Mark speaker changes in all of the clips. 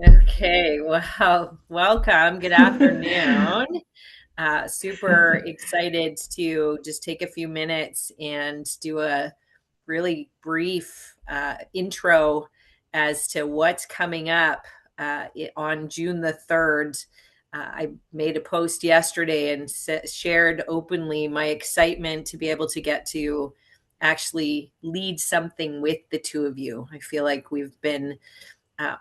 Speaker 1: Okay, well, welcome. Good afternoon. Super excited to just take a few minutes and do a really brief intro as to what's coming up on June the 3rd. I made a post yesterday and shared openly my excitement to be able to get to actually lead something with the two of you. I feel like we've been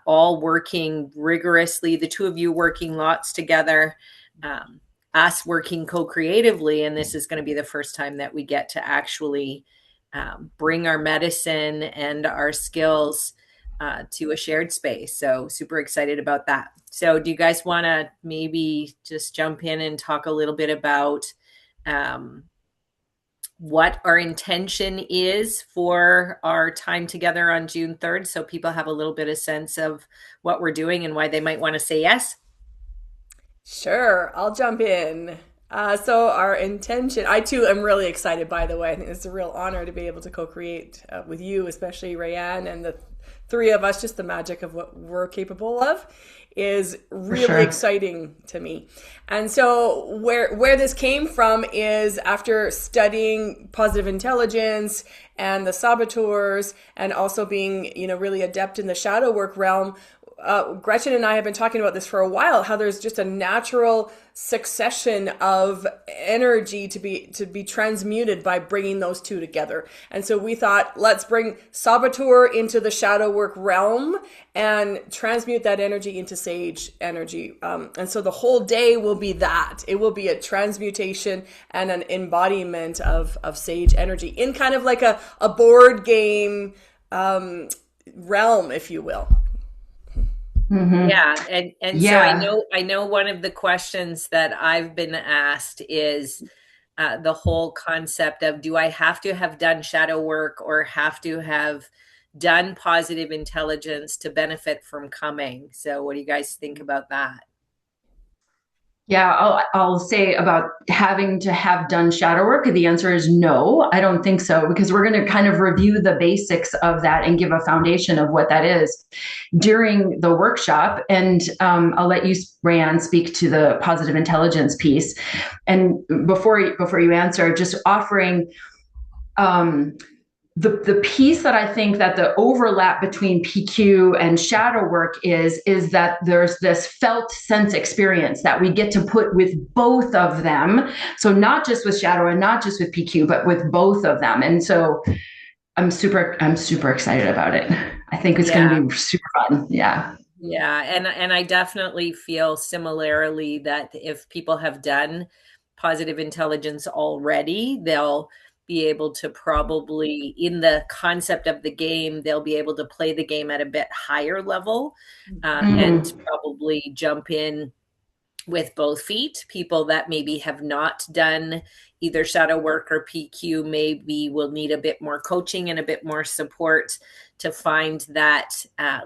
Speaker 1: all working rigorously, the two of you working lots together, um, us working co creatively. And this is going to be the first time that we get to actually bring our medicine and our skills to a shared space. So, super excited about that. So, do you guys want to maybe just jump in and talk a little bit about um, what our intention is for our time together on June 3rd so people have a little bit of sense of what we're doing and why they might want to say yes?
Speaker 2: Sure, I'll jump in. So our intention, I too am really excited, by the way. I think it's a real honor to be able to co-create with you, especially Rayanne, and the three of us. Just the magic of what we're capable of is
Speaker 3: For
Speaker 2: really
Speaker 3: sure.
Speaker 2: exciting to me. And so where this came from is after studying positive intelligence and the saboteurs, and also being really adept in the shadow work realm. Gretchen and I have been talking about this for a while, how there's just a natural succession of energy to be transmuted by bringing those two together. And so we thought, let's bring saboteur into the shadow work realm and transmute that energy into sage energy. And so the whole day will be that. It will be a transmutation and an embodiment of sage energy in kind of like a board game realm, if you will.
Speaker 3: Hmm.
Speaker 1: Yeah, and so
Speaker 3: Yeah.
Speaker 1: I know one of the questions that I've been asked is the whole concept of, do I have to have done shadow work or have to have done positive intelligence to benefit from coming? So what do you guys think about that?
Speaker 3: Yeah. I'll say about having to have done shadow work. The answer is no, I don't think so, because we're going to kind of review the basics of that and give a foundation of what that is during the workshop. And I'll let you, Rand, speak to the positive intelligence piece. And before you answer, just offering um, the piece that I think that the overlap between PQ and shadow work is that there's this felt sense experience that we get to put with both of them. So not just with shadow and not just with PQ, but with both of them. And so I'm super excited about it. I think it's going
Speaker 1: Yeah.
Speaker 3: to be super fun. Yeah.
Speaker 1: Yeah, and I definitely feel similarly that if people have done positive intelligence already, they'll be able to probably, in the concept of the game, they'll be able to play the game at a bit higher level, and
Speaker 3: Mm-hmm.
Speaker 1: probably jump in with both feet. People that maybe have not done either shadow work or PQ maybe will need a bit more coaching and a bit more support to find that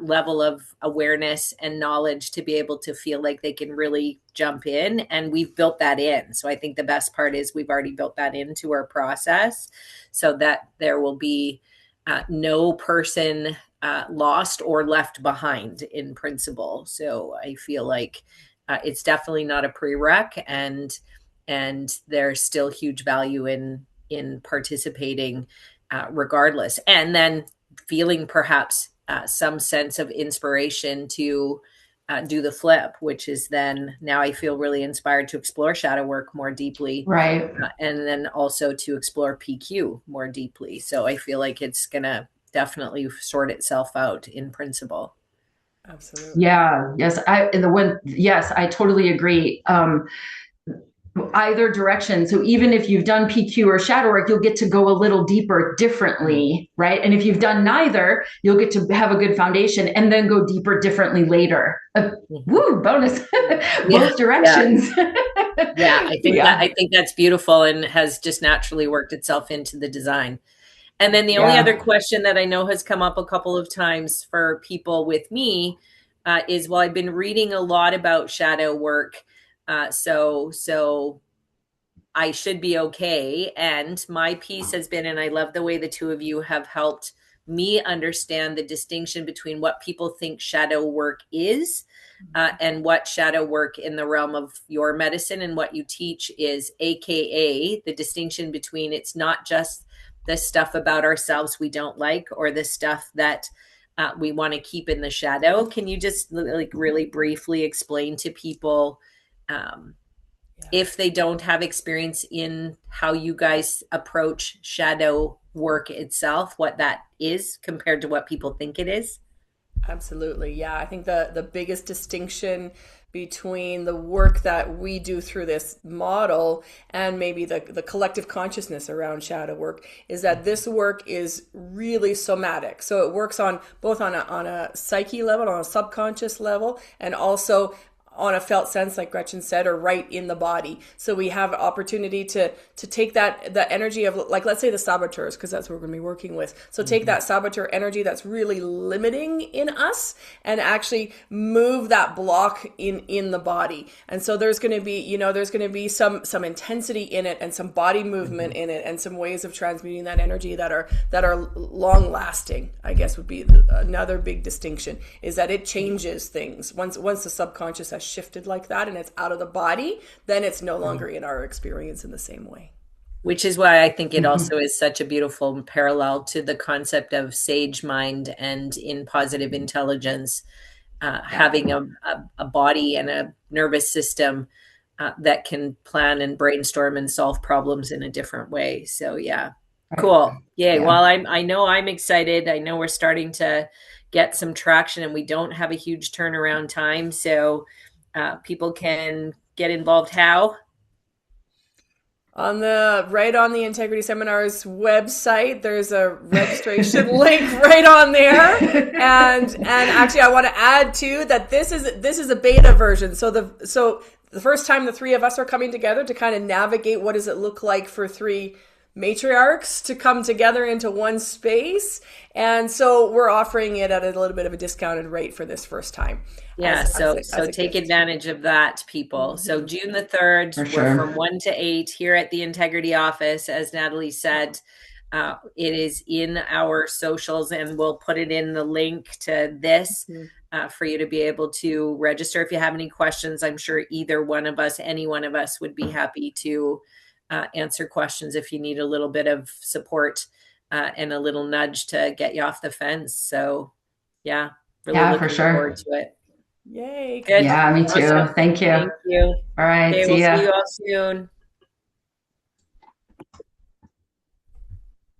Speaker 1: level of awareness and knowledge to be able to feel like they can really jump in. And we've built that in. So I think the best part is we've already built that into our process so that there will be no person lost or left behind in principle. So I feel like it's definitely not a prereq, and there's still huge value in participating regardless, and then feeling perhaps some sense of inspiration to do the flip, which is then now I feel really inspired to explore shadow work more deeply,
Speaker 3: Right.
Speaker 1: and then also to explore PQ more deeply. So I feel like it's gonna definitely sort itself out in principle.
Speaker 2: Absolutely.
Speaker 3: Yeah. Yes. Yes, I totally agree. Either direction. So even if you've done PQ or shadow work, you'll get to go a little deeper differently, right? And if you've done neither, you'll get to have a good foundation and then go deeper differently later.
Speaker 1: Mhm.
Speaker 3: Woo, bonus.
Speaker 1: Yeah,
Speaker 3: Both
Speaker 1: yeah.
Speaker 3: directions.
Speaker 1: Yeah,
Speaker 3: Yeah.
Speaker 1: I think that's beautiful and has just naturally worked itself into the design. And then the only other
Speaker 3: Yeah.
Speaker 1: question that I know has come up a couple of times for people with me is, well, I've been reading a lot about shadow work, so I should be okay. And my piece has been, and I love the way the two of you have helped me understand the distinction between what people think shadow work is, and what shadow work in the realm of your medicine and what you teach is, AKA the distinction between it's not just the stuff about ourselves we don't like or the stuff that we want to keep in the shadow. Can you just like really briefly explain to people, if they don't have experience in how you guys approach shadow work itself, what that is compared to what people think it is?
Speaker 2: Absolutely. Yeah. I think the biggest distinction between the work that we do through this model and maybe the collective consciousness around shadow work is that this work is really somatic. So it works on both on a psyche level, on a subconscious level, and also on a felt sense, like Gretchen said, or right in the body. So we have opportunity to take that energy of, like, let's say the saboteurs, because that's what we're going to be working with. So take that saboteur energy that's really limiting in us and actually move that block in the body. And so there's going to be some intensity in it and some body movement in it and some ways of transmuting that energy that are long lasting, I guess would be another big distinction, is that it changes things. Once the subconscious has shifted like that and it's out of the body, then it's no longer in our experience in the same way.
Speaker 1: Which is why I think it also is such a beautiful parallel to the concept of sage mind and in positive intelligence, having a body and a nervous system that can plan and brainstorm and solve problems in a different way. So yeah, cool. Yay. Well, I know I'm excited. I know we're starting to get some traction and we don't have a huge turnaround time. So people can get involved how?
Speaker 2: On the Integrity Seminars website, there's a registration link right on there. And actually I want to add too that this is a beta version. So the first time the three of us are coming together to kind of navigate what does it look like for three matriarchs to come together into one space. And so we're offering it at a little bit of a discounted rate for this first time.
Speaker 1: Yeah, so take advantage of that, people. So June the 3rd, we're from 1 to 8 here at the Integrity office, as Natalie said. It is in our socials, and we'll put it in the link to this for you to be able to register. If you have any questions, I'm sure either one of us, any one of us would be happy to answer questions if you need a little bit of support and a little nudge to get you off the fence. So yeah, really looking forward to it.
Speaker 2: Yay.
Speaker 3: Good. Yeah, me too. Awesome. Thank you.
Speaker 1: Thank you.
Speaker 3: All right.
Speaker 1: Okay, we'll see you all soon.